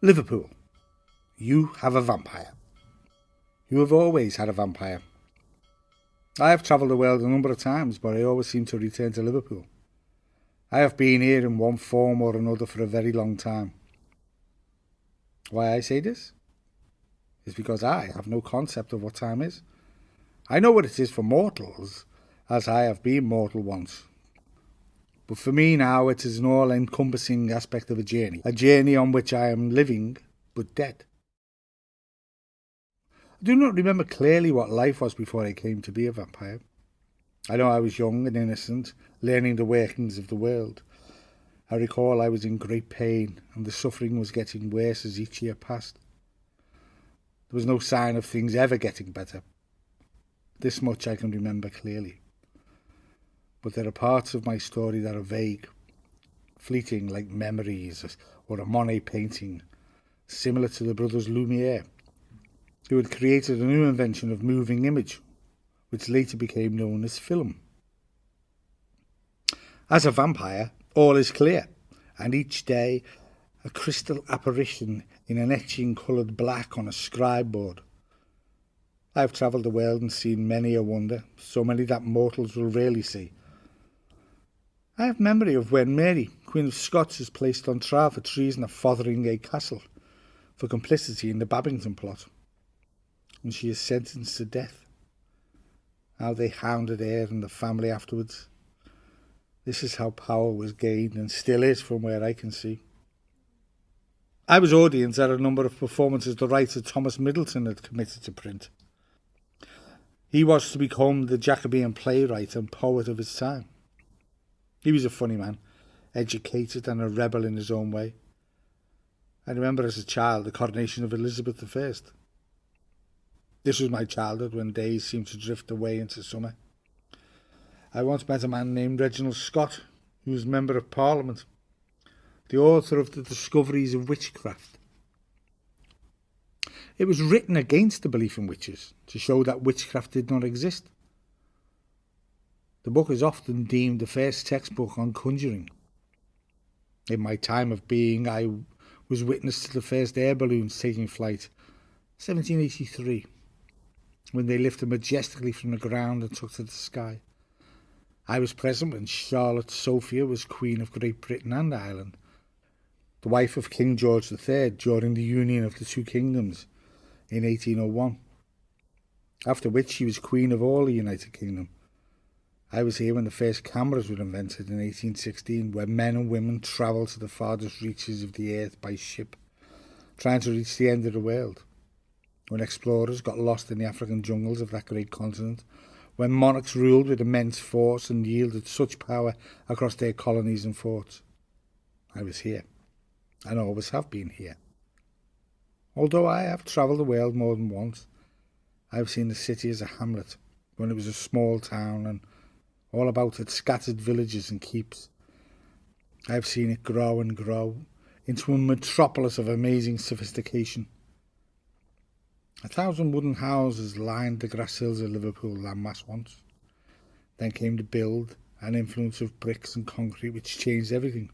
Liverpool. You have a vampire. You have always had a vampire. I have travelled the world a number of times, but I always seem to return to Liverpool. I have been here in one form or another for a very long time. Why I say this? Is because I have no concept of what time is. I know what it is for mortals, as I have been mortal once. But for me now, it is an all-encompassing aspect of a journey on which I am living, but dead. I do not remember clearly what life was before I came to be a vampire. I know I was young and innocent, learning the workings of the world. I recall I was in great pain, and the suffering was getting worse as each year passed. There was no sign of things ever getting better. This much I can remember clearly. But there are parts of my story that are vague, fleeting like memories or a Monet painting, similar to the brothers Lumiere, who had created a new invention of moving image, which later became known as film. As a vampire, all is clear, and each day a crystal apparition in an etching-coloured black on a scribe board. I have travelled the world and seen many a wonder, so many that mortals will rarely see. I have memory of when Mary, Queen of Scots, is placed on trial for treason at Fotheringay Castle for complicity in the Babington plot, and she is sentenced to death. How they hounded her and the family afterwards. This is how power was gained and still is from where I can see. I was audience at a number of performances the writer Thomas Middleton had committed to print. He was to become the Jacobean playwright and poet of his time. He was a funny man, educated and a rebel in his own way. I remember as a child the coronation of Elizabeth I. This was my childhood when days seemed to drift away into summer. I once met a man named Reginald Scott, who was Member of Parliament, the author of the Discoveries of Witchcraft. It was written against the belief in witches, to show that witchcraft did not exist. The book is often deemed the first textbook on conjuring. In my time of being, I was witness to the first air balloons taking flight, 1783, when they lifted majestically from the ground and took to the sky. I was present when Charlotte Sophia was Queen of Great Britain and Ireland, the wife of King George III during the union of the two kingdoms in 1801, after which she was Queen of all the United Kingdom. I was here when the first cameras were invented in 1816, where men and women travelled to the farthest reaches of the earth by ship, trying to reach the end of the world, when explorers got lost in the African jungles of that great continent, when monarchs ruled with immense force and yielded such power across their colonies and forts. I was here, and always have been here. Although I have travelled the world more than once, I have seen the city as a hamlet, when it was a small town, and all about its scattered villages and keeps. I have seen it grow and grow into a metropolis of amazing sophistication. 1,000 wooden houses lined the grass hills of Liverpool landmass once. Then came the build and influence of bricks and concrete, which changed everything.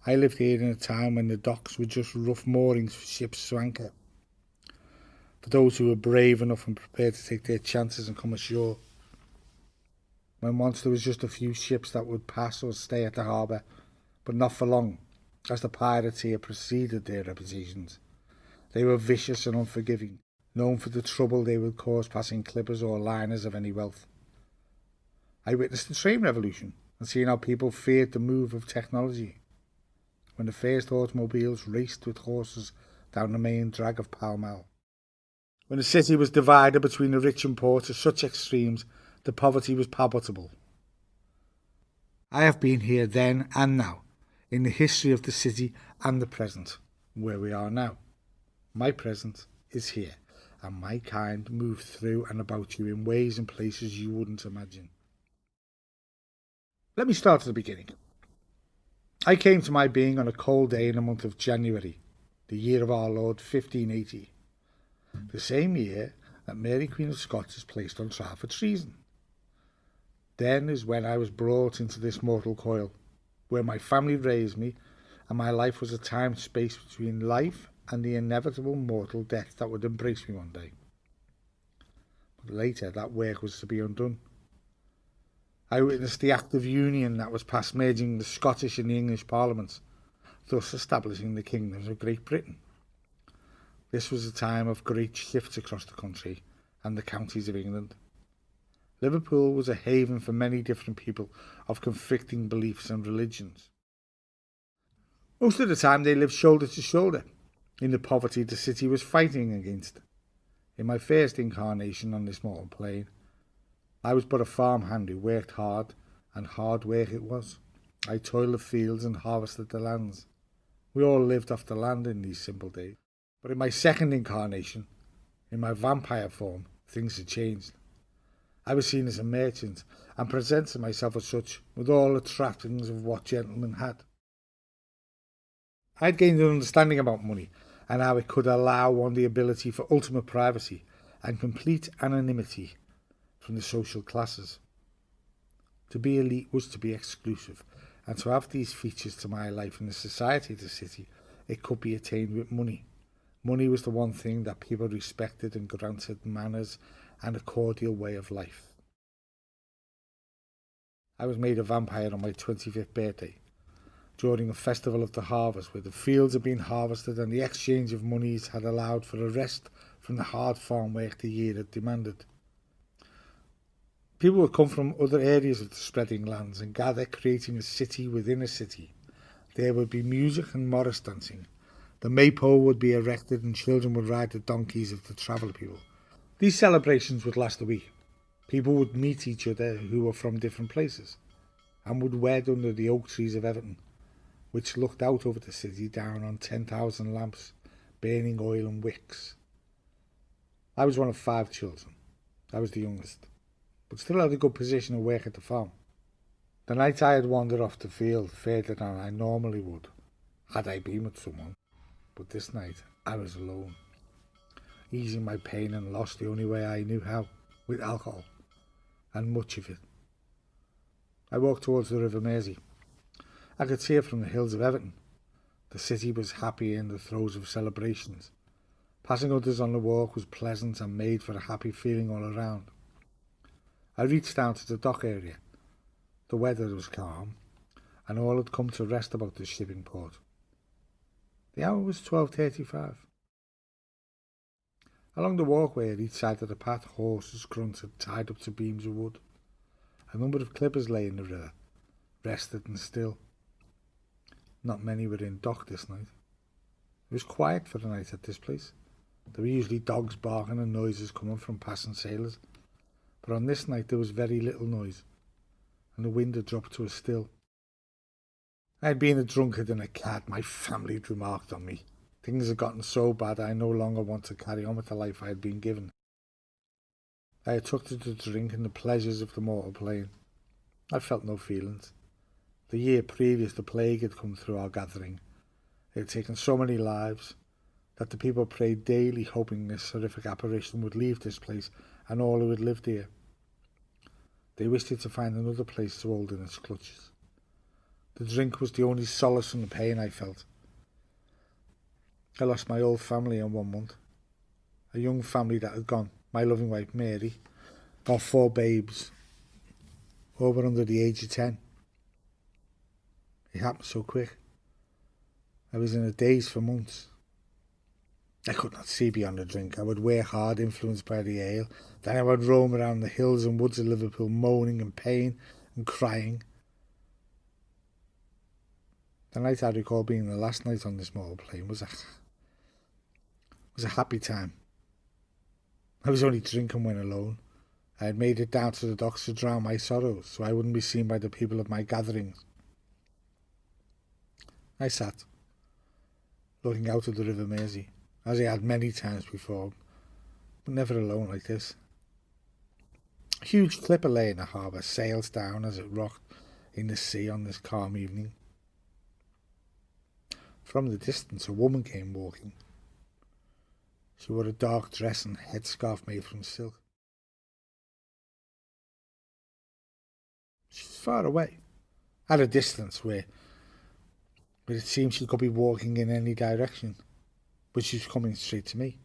I lived here in a time when the docks were just rough moorings for ships to anchor, for those who were brave enough and prepared to take their chances and come ashore. When once there was just a few ships that would pass or stay at the harbour, but not for long, as the pirates here preceded their reputations. They were vicious and unforgiving, known for the trouble they would cause passing clippers or liners of any wealth. I witnessed the train revolution and seen how people feared the move of technology, when the first automobiles raced with horses down the main drag of Pall Mall. When the city was divided between the rich and poor to such extremes, the poverty was palpable. I have been here then and now, in the history of the city and the present, where we are now. My present is here, and my kind move through and about you in ways and places you wouldn't imagine. Let me start at the beginning. I came to my being on a cold day in the month of January, the year of our Lord 1580, the same year that Mary Queen of Scots is placed on trial for treason. Then is when I was brought into this mortal coil, where my family raised me, and my life was a time space between life and the inevitable mortal death that would embrace me one day. But later, that work was to be undone. I witnessed the Act of Union that was passed merging the Scottish and the English parliaments, thus establishing the kingdoms of Great Britain. This was a time of great shifts across the country and the counties of England. Liverpool was a haven for many different people of conflicting beliefs and religions. Most of the time they lived shoulder to shoulder in the poverty the city was fighting against. In my first incarnation on this mortal plane, I was but a farmhand who worked hard, and hard work it was. I toiled the fields and harvested the lands. We all lived off the land in these simple days. But in my second incarnation, in my vampire form, things had changed. I was seen as a merchant, and presented myself as such, with all the trappings of what gentlemen had. I had gained an understanding about money, and how it could allow one the ability for ultimate privacy and complete anonymity from the social classes. To be elite was to be exclusive, and to have these features to my life in the society of the city, it could be attained with money. Money was the one thing that people respected and granted manners and a cordial way of life. I was made a vampire on my 25th birthday, during a festival of the harvest where the fields had been harvested and the exchange of monies had allowed for a rest from the hard farm work the year had demanded. People would come from other areas of the spreading lands and gather, creating a city within a city. There would be music and morris dancing. The maypole would be erected and children would ride the donkeys of the traveller people. These celebrations would last a week. People would meet each other who were from different places and would wed under the oak trees of Everton, which looked out over the city down on 10,000 lamps, burning oil and wicks. I was one of 5 children. I was the youngest, but still had a good position of work at the farm. The night I had wandered off the field further than I normally would, had I been with someone, but this night I was alone, easing my pain and loss the only way I knew how, with alcohol, and much of it. I walked towards the River Mersey. I could see it from the hills of Everton. The city was happy in the throes of celebrations. Passing others on the walk was pleasant and made for a happy feeling all around. I reached down to the dock area. The weather was calm, and all had come to rest about the shipping port. The hour was 12:35. Along the walkway at each side of the path, horses grunted, tied up to beams of wood. A number of clippers lay in the river, rested and still. Not many were in dock this night. It was quiet for the night at this place. There were usually dogs barking and noises coming from passing sailors, but on this night there was very little noise, and the wind had dropped to a still. I had been a drunkard and a cad. My family had remarked on me. Things had gotten so bad I no longer wanted to carry on with the life I had been given. I had took to the drink and the pleasures of the mortal plane. I felt no feelings. The year previous the plague had come through our gathering. It had taken so many lives that the people prayed daily, hoping this horrific apparition would leave this place and all who had lived here. They wished it to find another place to hold in its clutches. The drink was the only solace from the pain I felt. I lost my old family in 1 month. A young family that had gone. My loving wife Mary, our 4 babes, all were under the age of 10. It happened so quick. I was in a daze for months. I could not see beyond the drink. I would work hard, influenced by the ale. Then I would roam around the hills and woods of Liverpool, moaning in pain and crying. The night I recall being the last night on this mortal plane was a happy time. I was only drinking when alone. I had made it down to the docks to drown my sorrows, so I wouldn't be seen by the people of my gatherings. I sat, looking out at the River Mersey, as I had many times before, but never alone like this. A huge clipper lay in the harbour, sails down as it rocked in the sea on this calm evening. From the distance a woman came walking. She wore a dark dress and headscarf made from silk. She was far away, at a distance where but it seemed she could be walking in any direction, but she was coming straight to me.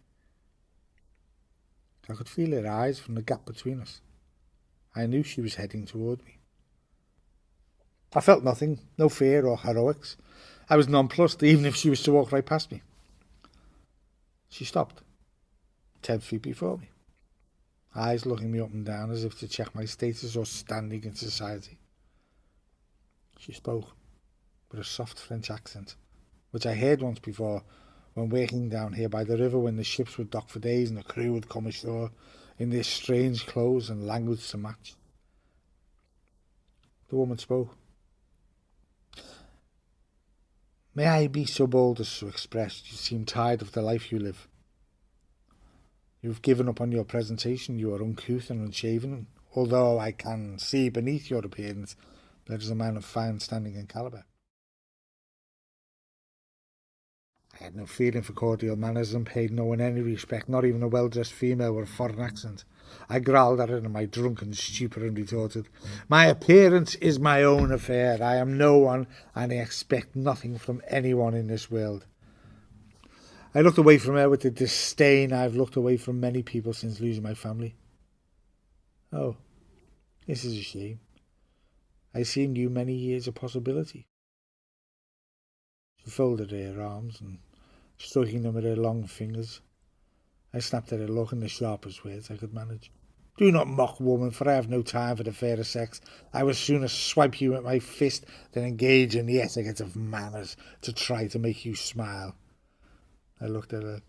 I could feel her eyes from the gap between us. I knew she was heading toward me. I felt nothing, no fear or heroics. I was nonplussed, even if she was to walk right past me. She stopped, 10 feet before me, eyes looking me up and down as if to check my status or standing in society. She spoke with a soft French accent, which I heard once before when working down here by the river, when the ships would dock for days and the crew would come ashore in their strange clothes and language to match. The woman spoke. May I be so bold as to express you seem tired of the life you live? You've given up on your presentation, you are uncouth and unshaven, although I can see beneath your appearance there is a man of fine standing and calibre. I had no feeling for cordial manners and paid no one any respect, not even a well-dressed female with a foreign accent. I growled at her in my drunken stupor and retorted, My appearance is my own affair. I am no one, and I expect nothing from anyone in this world. I looked away from her with the disdain I've looked away from many people since losing my family. Oh, this is a shame. I seemed you many years a possibility. She folded her arms and, stroking them with her long fingers, I snapped at her look in the sharpest words I could manage. Do not mock, woman, for I have no time for the fairer sex. I would sooner swipe you with my fist than engage in the etiquette of manners to try to make you smile. I looked at her.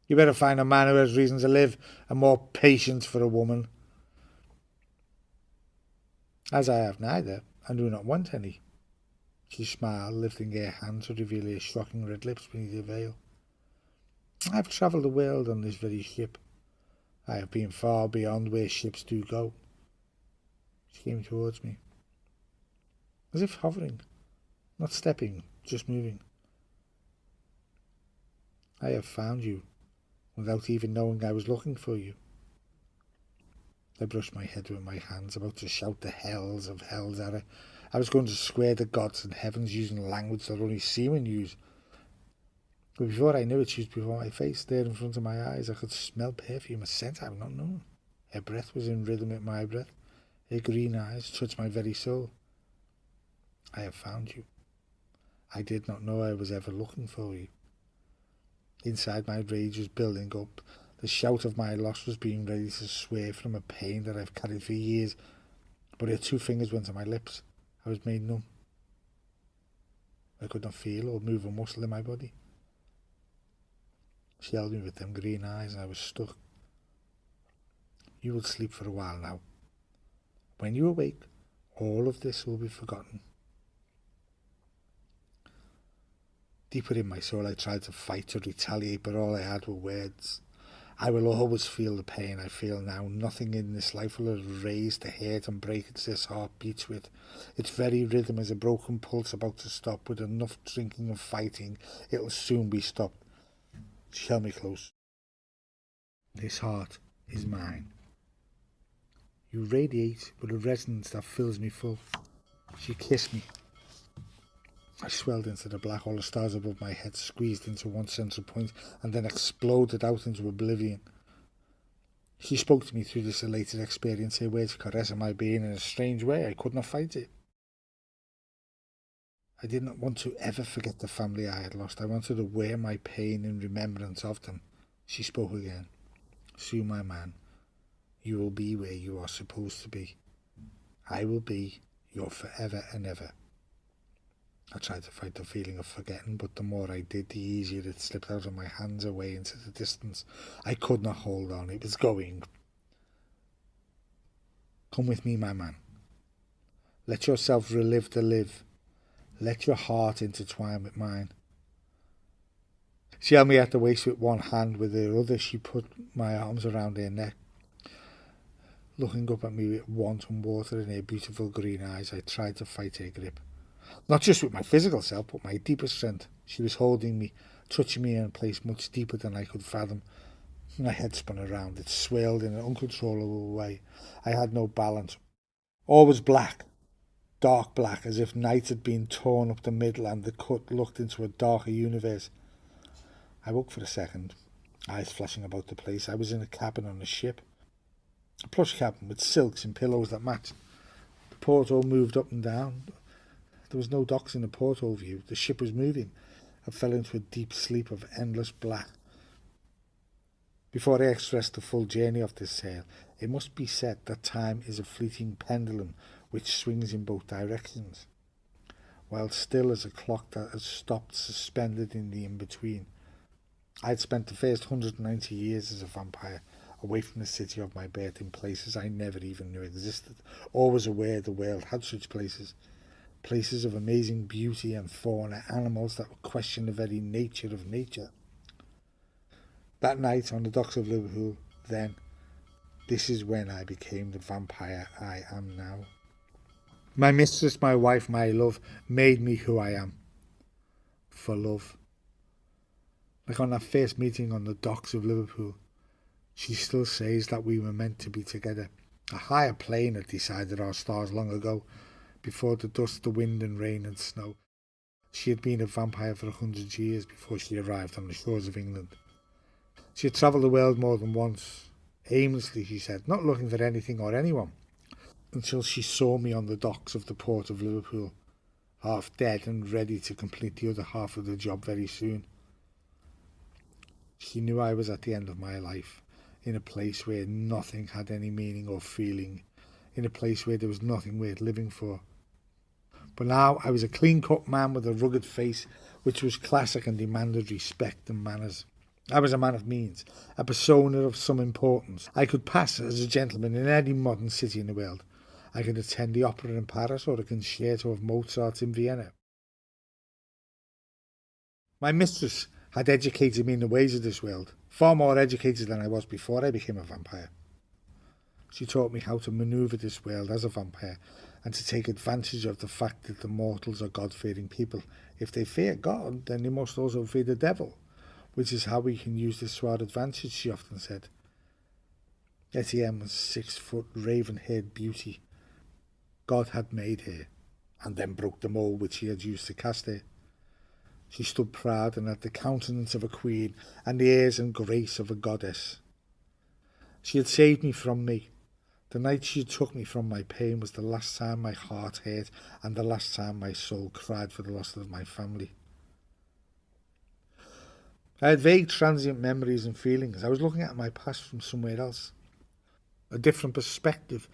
You better find a man who has reason to live and more patience for a woman. As I have neither, and do not want any. She smiled, lifting her hand to reveal her shocking red lips beneath her veil. I have travelled the world on this very ship. I have been far beyond where ships do go. She came towards me, as if hovering, not stepping, just moving. I have found you, without even knowing I was looking for you. I brushed my head with my hands, about to shout the hells of hells at her. I was going to swear the gods and heavens using language that only seamen use. But before I knew it, she was before my face, there in front of my eyes. I could smell perfume, a scent I had not known. Her breath was in rhythm with my breath. Her green eyes touched my very soul. I have found you. I did not know I was ever looking for you. Inside, my rage was building up. The shout of my loss was being ready to swear from a pain that I've carried for years. But her 2 fingers went to my lips. I was made numb. I could not feel or move a muscle in my body. She held me with them green eyes and I was stuck. You will sleep for a while now. When you awake, all of this will be forgotten. Deeper in my soul I tried to fight, to retaliate, but all I had were words. I will always feel the pain I feel now. Nothing in this life will erase the hurt and break this heart beats with. Its very rhythm is a broken pulse about to stop. With enough drinking and fighting, it'll soon be stopped. She held me close. This heart is mine. You radiate with a resonance that fills me full. She kissed me. I swelled into the black. All the stars above my head squeezed into one central point and then exploded out into oblivion. She spoke to me through this elated experience, her words caressing my being in a strange way. I could not fight it. I did not want to ever forget the family I had lost. I wanted to wear my pain in remembrance of them. She spoke again. Soon, my man, you will be where you are supposed to be. I will be your forever and ever. I tried to fight the feeling of forgetting, but the more I did, the easier it slipped out of my hands away into the distance. I could not hold on. It was going. Come with me, my man. Let yourself relive the live. Let your heart intertwine with mine. She held me at the waist with one hand. With her other, she put my arms around her neck. Looking up at me with want and water in her beautiful green eyes, I tried to fight her grip. Not just with my physical self, but my deepest strength. She was holding me, touching me in a place much deeper than I could fathom. My head spun around. It swirled in an uncontrollable way. I had no balance. All was black. dark black, as if night had been torn up the middle and the cut looked into a darker universe. I woke for a second, eyes flashing about the place. I was in a cabin on a ship. A plush cabin with silks and pillows that matched. The porthole moved up and down. There was no docks in the porthole view. The ship was moving. I fell into a deep sleep of endless black. Before I express the full journey of this tale, it must be said that time is a fleeting pendulum which swings in both directions, while still as a clock that has stopped suspended in the in-between. I had spent the first 190 years as a vampire, away from the city of my birth in places I never even knew existed, always aware the world had such places. Places of amazing beauty and fauna, animals that would question the very nature of nature. That night on the docks of Liverpool, then, this is when I became the vampire I am now. My mistress, my wife, my love, made me who I am. For love. Like on that first meeting on the docks of Liverpool, she still says that we were meant to be together. A higher plane had decided our stars long ago, before the dust, the wind and rain and snow. She had been a vampire for 100 years before she arrived on the shores of England. She had travelled the world more than once, aimlessly, she said, not looking for anything or anyone, until she saw me on the docks of the port of Liverpool, half dead and ready to complete the other half of the job very soon. She knew I was at the end of my life, in a place where nothing had any meaning or feeling, in a place where there was nothing worth living for. But now I was a clean-cut man with a rugged face, which was classic and demanded respect and manners. I was a man of means, a persona of some importance. I could pass as a gentleman in any modern city in the world. I could attend the opera in Paris or a concerto of Mozart in Vienna. My mistress had educated me in the ways of this world, far more educated than I was before I became a vampire. She taught me how to manoeuvre this world as a vampire and to take advantage of the fact that the mortals are God-fearing people. If they fear God, then they must also fear the devil, which is how we can use this to our advantage, she often said. Etienne was 6-foot, raven-haired beauty. God had made her, and then broke the mould which he had used to cast her. She stood proud and had the countenance of a queen and the airs and grace of a goddess. She had saved me from me. The night she took me from my pain was the last time my heart hurt and the last time my soul cried for the loss of my family. I had vague transient memories and feelings. I was looking at my past from somewhere else, a different perspective,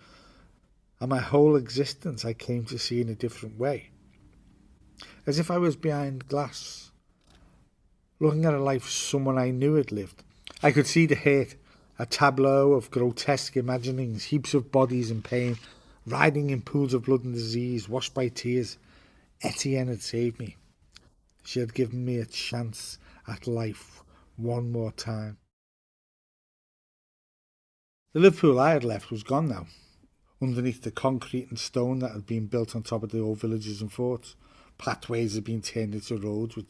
and my whole existence I came to see in a different way. As if I was behind glass, looking at a life someone I knew had lived. I could see the hurt, a tableau of grotesque imaginings, heaps of bodies in pain, riding in pools of blood and disease, washed by tears. Etienne had saved me. She had given me a chance at life one more time. The Liverpool I had left was gone now, underneath the concrete and stone that had been built on top of the old villages and forts. Pathways had been turned into roads which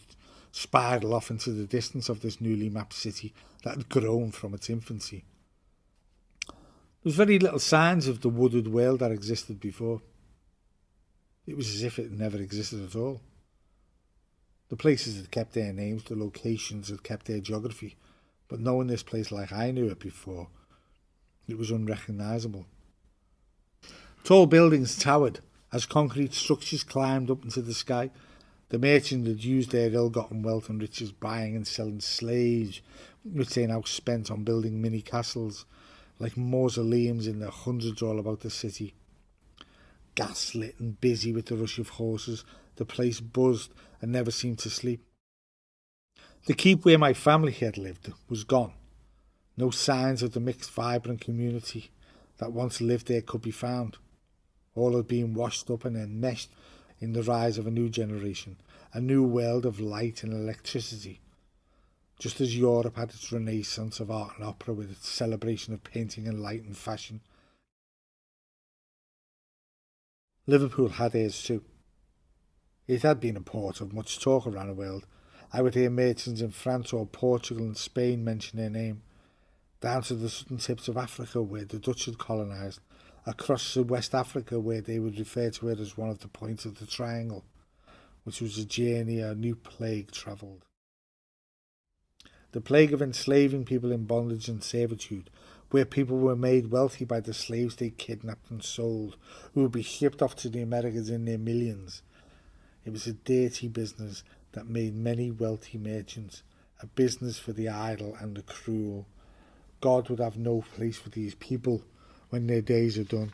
spiral off into the distance of this newly mapped city that had grown from its infancy. There was very little signs of the wooded world that existed before. It was as if it never existed at all. The places had kept their names, the locations had kept their geography, but knowing this place like I knew it before, it was unrecognisable. Tall buildings towered as concrete structures climbed up into the sky. The merchants had used their ill-gotten wealth and riches buying and selling slaves, which they now spent on building mini-castles, like mausoleums in their hundreds all about the city. Gaslit and busy with the rush of horses, the place buzzed and never seemed to sleep. The keep where my family had lived was gone. No signs of the mixed, vibrant community that once lived there could be found. All had been washed up and enmeshed in the rise of a new generation, a new world of light and electricity. Just as Europe had its renaissance of art and opera with its celebration of painting and light and fashion, Liverpool had hers too. It had been a port of much talk around the world. I would hear merchants in France or Portugal and Spain mention their name, down to the southern tips of Africa where the Dutch had colonised. across West Africa, where they would refer to it as one of the points of the triangle, which was a journey a new plague travelled. The plague of enslaving people in bondage and servitude, where people were made wealthy by the slaves they kidnapped and sold, who would be shipped off to the Americas in their millions. It was a dirty business that made many wealthy merchants, a business for the idle and the cruel. God would have no place for these people when their days are done.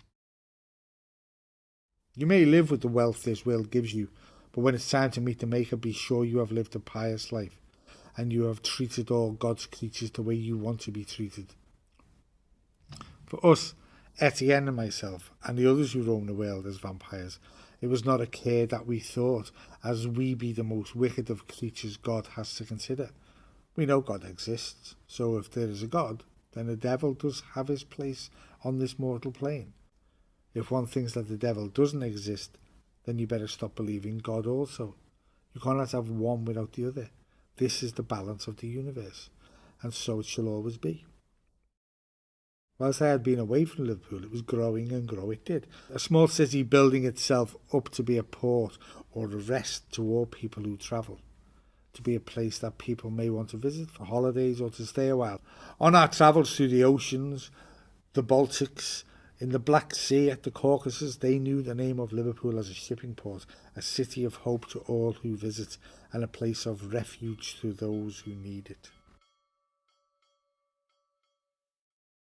You may live with the wealth this world gives you, but when it's time to meet the Maker, be sure you have lived a pious life, and you have treated all God's creatures the way you want to be treated. For us, Etienne and myself, and the others who roam the world as vampires, it was not a care that we thought, as we be the most wicked of creatures God has to consider. We know God exists, so if there is a God, then the devil does have his place on this mortal plane. If one thinks that the devil doesn't exist, then you better stop believing God also. You cannot have one without the other. This is the balance of the universe, and so it shall always be. Whilst I had been away from Liverpool, it was growing and grow it did. A small city building itself up to be a port or a rest to all people who travel, to be a place that people may want to visit for holidays or to stay a while. On our travels through the oceans, the Baltics, in the Black Sea, at the Caucasus, they knew the name of Liverpool as a shipping port, a city of hope to all who visit, and a place of refuge to those who need it.